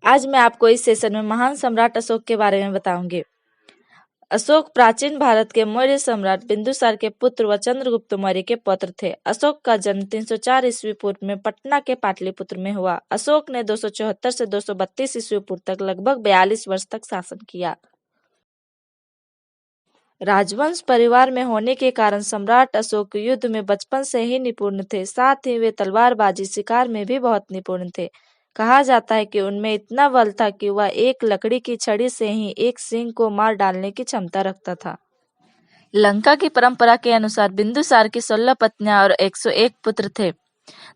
आज मैं आपको इस सेशन में महान सम्राट अशोक के बारे में बताऊंगी। अशोक प्राचीन भारत के मौर्य सम्राट बिंदुसार के पुत्र व चंद्रगुप्त मौर्य के पुत्र थे। अशोक का जन्म 304 ईस्वी पूर्व में पटना के पाटलिपुत्र में हुआ। अशोक ने 274 से 232 ईस्वी पूर्व तक लगभग 42 वर्ष तक शासन किया। राजवंश परिवार में होने के कारण सम्राट अशोक युद्ध में बचपन से ही निपुण थे। साथ ही वे तलवारबाजी, शिकार में भी बहुत निपुण थे। कहा जाता है कि उनमें इतना बल था कि वह एक लकड़ी की छड़ी से ही एक सिंह को मार डालने की क्षमता रखता था। लंका की परंपरा के अनुसार बिंदुसार की 16 पत्नियां और 101 पुत्र थे।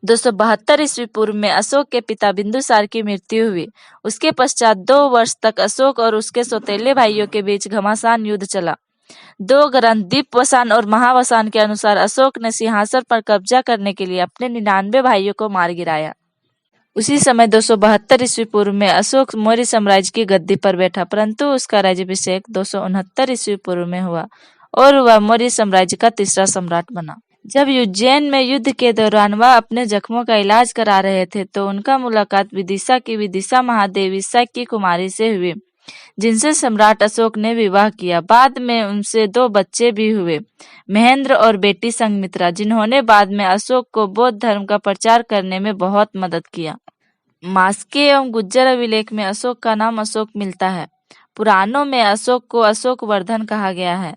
272 ईस्वी पूर्व में अशोक के पिता बिंदुसार की मृत्यु हुई। उसके पश्चात 2 वर्ष तक अशोक और उसके सौतेले भाइयों के बीच घमासान युद्ध चला। 2 ग्रंथ दीपवसान और महावसान के अनुसार अशोक ने सिंहासन पर कब्जा करने के लिए अपने 99 भाइयों को मार गिराया। उसी समय 272 ईस्वी पूर्व में अशोक मौर्य साम्राज्य की गद्दी पर बैठा, परंतु उसका राज्याभिषेक 269 ईस्वी पूर्व में हुआ और वह मौर्य साम्राज्य का तीसरा सम्राट बना। जब उज्जैन में युद्ध के दौरान वह अपने जख्मों का इलाज करा रहे थे तो उनका मुलाकात विदिशा की विदिशा महादेवी शक की कुमारी से हुई, जिनसे सम्राट अशोक ने विवाह किया। बाद में उनसे 2 बच्चे भी हुए, महेंद्र और बेटी संघमित्रा, जिन्होंने बाद में अशोक को बौद्ध धर्म का प्रचार करने में बहुत मदद किया। मास्की एवं गुज्जर अभिलेख में अशोक का नाम अशोक मिलता है। पुराणों में अशोक को अशोक वर्धन कहा गया है।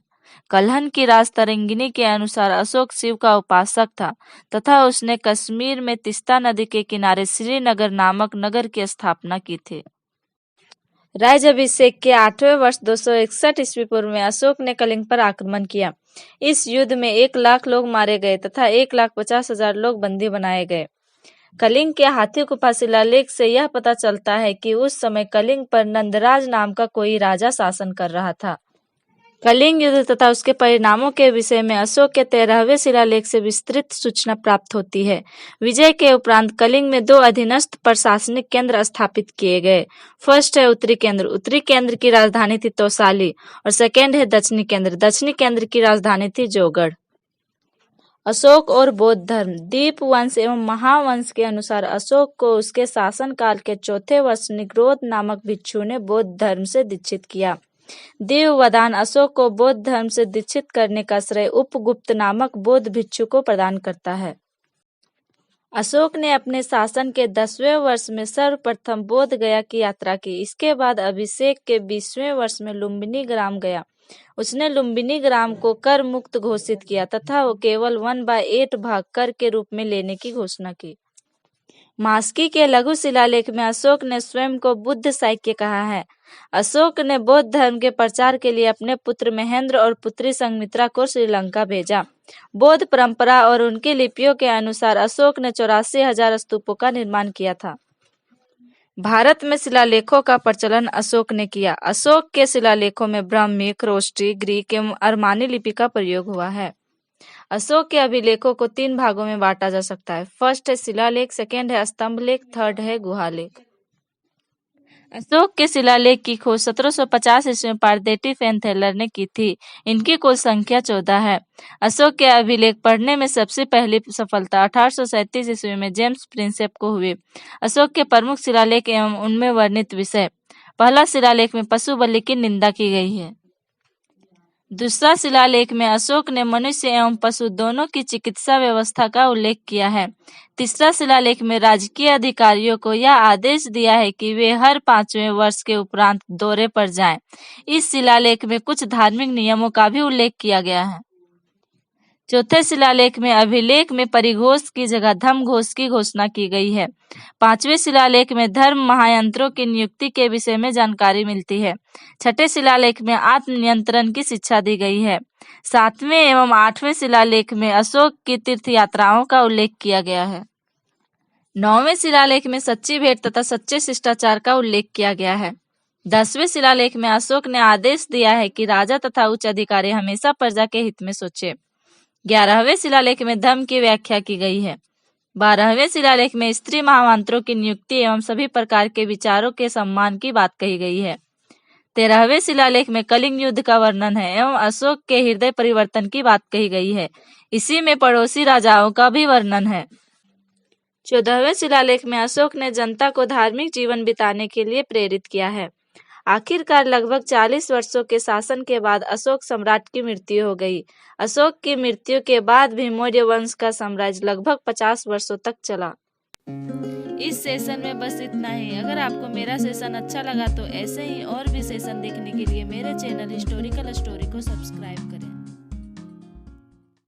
कल्हन की राज तरंगिनी के अनुसार अशोक शिव का उपासक था तथा उसने कश्मीर में तीस्ता नदी के किनारे श्रीनगर नामक नगर की स्थापना की थी। राज्याभिषेक के 8वें वर्ष 261 ईस्वी पूर्व में अशोक ने कलिंग पर आक्रमण किया। इस युद्ध में 1 लाख लोग मारे गए तथा 1,50,000 लोग बंदी बनाए गए। कलिंग के हाथी गुफा शिलालेख से यह पता चलता है कि उस समय कलिंग पर नंदराज नाम का कोई राजा शासन कर रहा था। कलिंग युद्ध तथा उसके परिणामों के विषय में अशोक के 13वें शिलालेख से विस्तृत सूचना प्राप्त होती है। विजय के उपरांत कलिंग में 2 अधीनस्थ प्रशासनिक केंद्र स्थापित किए गए। फर्स्ट है उत्तरी केंद्र। उत्तरी केंद्र की राजधानी थी तौसाली और सेकेंड है दक्षिणी केंद्र। दक्षिणी केंद्र की राजधानी थी जौगढ़। अशोक और बौद्ध धर्म। दीपवंश एवं महावंश के अनुसार अशोक को उसके शासनकाल के 4थे वर्ष निग्रोध नामक भिक्षु ने बौद्ध धर्म से दीक्षित किया। दिव्यवदान अशोक को बौद्ध धर्म से दीक्षित करने का श्रेय उपगुप्त नामक बौद्ध भिक्षु को प्रदान करता है। अशोक ने अपने शासन के 10वें वर्ष में सर्वप्रथम बोध गया की यात्रा की। इसके बाद अभिषेक के 20वें वर्ष में लुम्बिनी ग्राम गया। उसने लुम्बिनी ग्राम को कर मुक्त घोषित किया तथा वो केवल 1/8 भाग कर के रूप में लेने की घोषणा की। मास्की के लघु शिलालेख में अशोक ने स्वयं को बुद्ध शाक्य कहा है। अशोक ने बौद्ध धर्म के प्रचार के लिए अपने पुत्र महेंद्र और पुत्री संघमित्रा को श्रीलंका भेजा। बौद्ध परंपरा और उनकी लिपियों के अनुसार अशोक ने 84,000 स्तूपों का निर्माण किया था। भारत में शिलालेखों का प्रचलन अशोक ने किया। अशोक के शिलालेखों में ब्राह्मी, खरोष्टी, ग्रीक एवं अरमानी लिपि का प्रयोग हुआ है। अशोक के अभिलेखों को 3 भागों में बांटा जा सकता है। फर्स्ट है शिलालेख, सेकेंड है स्तंभ लेख, थर्ड है गुहालेख। अशोक के शिलालेख की खोज 1750 ईस्वी में पारदेटी फैनथेलर ने की थी। इनकी कुल संख्या 14 है। अशोक के अभिलेख पढ़ने में सबसे पहली सफलता 1837 ईस्वी में जेम्स प्रिंसेप को हुई। अशोक के प्रमुख शिलालेख एवं उनमें वर्णित विषय। पहला शिलालेख में पशु बलि की निंदा की गई है। दूसरा शिलालेख में अशोक ने मनुष्य एवं पशु दोनों की चिकित्सा व्यवस्था का उल्लेख किया है। तीसरा शिलालेख में राजकीय अधिकारियों को यह आदेश दिया है कि वे हर 5वें वर्ष के उपरांत दौरे पर जाएं। इस शिलालेख में कुछ धार्मिक नियमों का भी उल्लेख किया गया है। चौथे शिलालेख में अभिलेख में परिघोष की जगह धम्मघोष की घोषणा की गई है। 5वें शिलालेख में धर्म महायंत्रों की नियुक्ति के विषय में जानकारी मिलती है। 6ठे शिलालेख में आत्मनियंत्रण की शिक्षा दी गई है। 7वें एवं 8वें शिलालेख में अशोक की तीर्थ यात्राओं का उल्लेख किया गया है। 9वें शिलालेख में सच्ची भेंट तथा सच्चे शिष्टाचार का उल्लेख किया गया है। 10वें शिलालेख में अशोक ने आदेश दिया है कि राजा तथा उच्च अधिकारी हमेशा प्रजा के हित में सोचे। 11वें शिलालेख में धर्म की व्याख्या की गई है। 12वें शिलालेख में स्त्री महामंत्रों की नियुक्ति एवं सभी प्रकार के विचारों के सम्मान की बात कही गई है। 13वें शिलालेख में कलिंग युद्ध का वर्णन है एवं अशोक के हृदय परिवर्तन की बात कही गई है। इसी में पड़ोसी राजाओं का भी वर्णन है। 14वें शिलालेख में अशोक ने जनता को धार्मिक जीवन बिताने के लिए प्रेरित किया है। आखिरकार लगभग 40 वर्षों के शासन के बाद अशोक सम्राट की मृत्यु हो गई। अशोक की मृत्यु के बाद भी मौर्य वंश का साम्राज्य लगभग 50 वर्षों तक चला। इस सेशन में बस इतना ही। अगर आपको मेरा सेशन अच्छा लगा तो ऐसे ही और भी सेशन देखने के लिए मेरे चैनल हिस्टोरिकल स्टोरी को सब्सक्राइब करें।